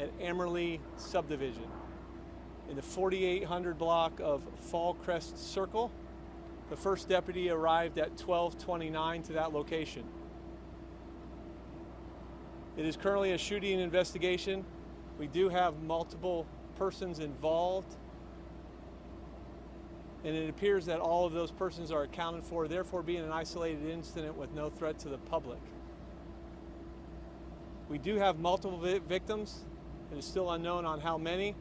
at Amerly subdivision in the 4800 block of Fall Crest Circle. The first deputy arrived at 12:29 to that location. It is currently a shooting investigation. We do have multiple persons involved, and it appears that all of those persons are accounted for, therefore being an isolated incident with no threat to the public. We do have multiple victims. It is still unknown on how many,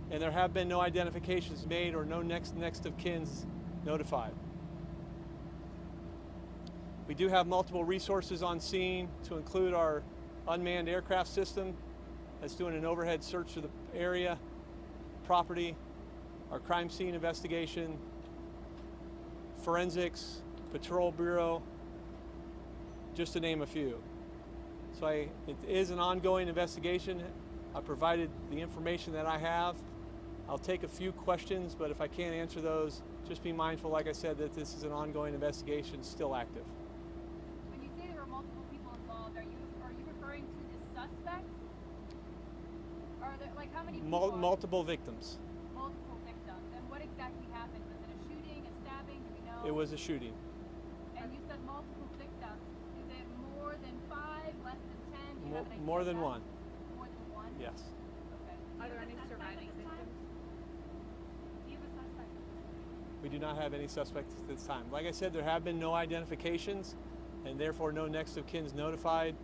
and there have been no identifications made or no next of kins notified. We do have multiple resources on scene, to include our unmanned aircraft system that's doing an overhead search of the area, property, our crime scene investigation, forensics, patrol bureau, just to name a few. So it is an ongoing investigation. I provided the information that I have. I'll take a few questions, but if I can't answer those, just be mindful, like I said, that this is an ongoing investigation, still active. When you say there were multiple people involved, are you referring to the suspects? Are there, like, how many people? Multiple victims. Multiple victims. And what exactly happened? Was it a shooting, a stabbing? Do we know? It was a shooting. And you said multiple victims. Is it more than 5, less than 10? Do you have an idea More than of that? one. More than one? Yes. Okay. Are there any surviving victims? Do you have a suspect? We do not have any suspects at this time. Like I said, there have been no identifications, and therefore no next of kins notified.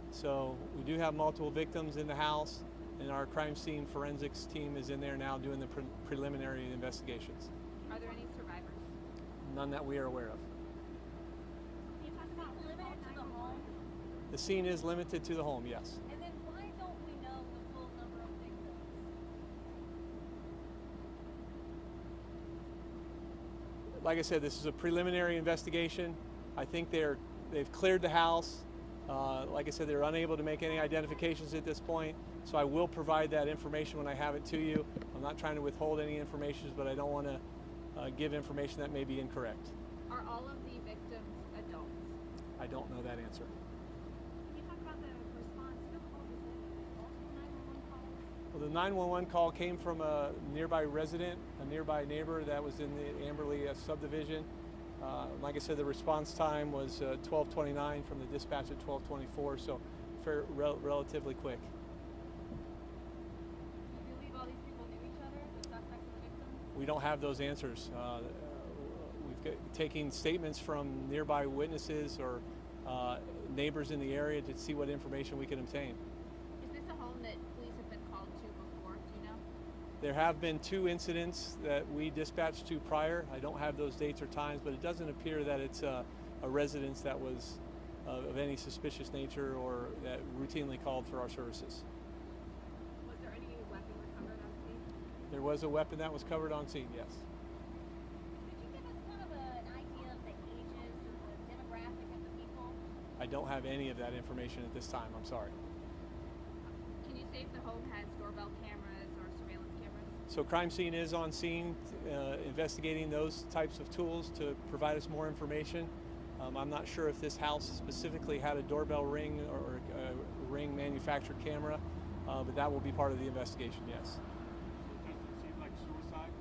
So we do have multiple victims in the house, and our crime scene forensics team is in there now doing the preliminary investigations. Are there any survivors? None that we are aware of. Is the scene limited to the home? The scene is limited to the home, yes. And then why don't we know the full number of victims? Like I said, this is a preliminary investigation. I think they've cleared the house. Like I said, they're unable to make any identifications at this point, so I will provide that information when I have it to you. I'm not trying to withhold any information, but I don't want to give information that may be incorrect. Are all of the victims adults? I don't know that answer. Can you talk about the response? Who called us in? Multiple 911 calls? Well, the 911 call came from a nearby resident, a nearby neighbor that was in the Amberley subdivision. Like I said, the response time was 12:29 from the dispatch at 12:24, so relatively quick. Do you believe all these people knew each other, the suspects and the victims? We don't have those answers. We've taken statements from nearby witnesses or neighbors in the area to see what information we can obtain. Is this a home that police have been called to before? Do you know? There have been 2 incidents that we dispatched to prior. I don't have those dates or times, but it doesn't appear that it's a residence that was of any suspicious nature or that routinely called for our services. Was there any weapon recovered on scene? There was a weapon that was covered on scene, yes. Could you give us kind of an idea of the ages or the demographic of the people? I don't have any of that information at this time, I'm sorry. Can you say if the home has doorbell cameras or surveillance cameras? So crime scene is on scene, investigating those types of tools to provide us more information. I'm not sure if this house specifically had a doorbell ring or a ring manufactured camera, but that will be part of the investigation, yes. Does it seem like suicide?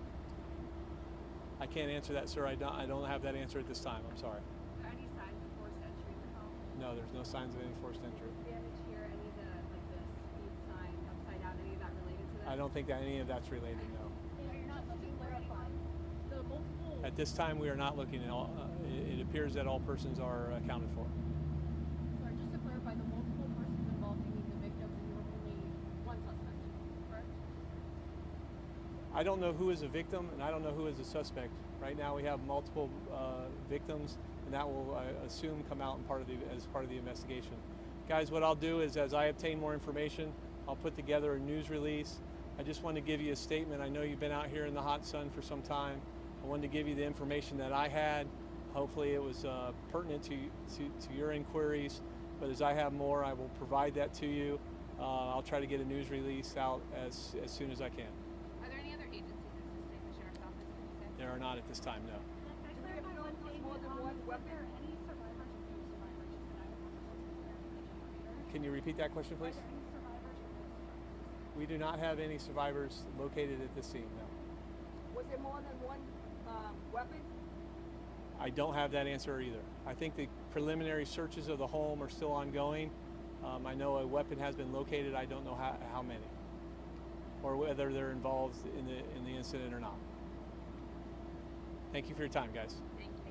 I can't answer that, sir. I don't have that answer at this time, I'm sorry. Are there any signs of forced entry in the home? No, there's no signs of any forced entry. Damage here, any of the speed sign upside down, any of that related to that? I don't think that any of that's related, no. You're not looking to clarify the multiple. At this time, we are not looking at all. It appears that all persons are accounted for. Sorry, just to clarify, the multiple persons involved, you mean the victims, and you were only one suspect, correct? I don't know who is a victim, and I don't know who is a suspect. Right now, we have multiple victims, and that will, I assume, come out as part of the investigation. Guys, what I'll do is, as I obtain more information, I'll put together a news release. I just wanted to give you a statement. I know you've been out here in the hot sun for some time. I wanted to give you the information that I had. Hopefully it was pertinent to your inquiries, but as I have more, I will provide that to you. I'll try to get a news release out as soon as I can. Are there any other agencies assisting the sheriff's office? Can you say? There are not at this time, no. Can you repeat that question, please? We do not have any survivors located at this scene, no. Was there more than one weapon? I don't have that answer either. I think the preliminary searches of the home are still ongoing. I know a weapon has been located. I don't know how many, or whether they're involved in the incident or not. Thank you for your time, guys. Thank you.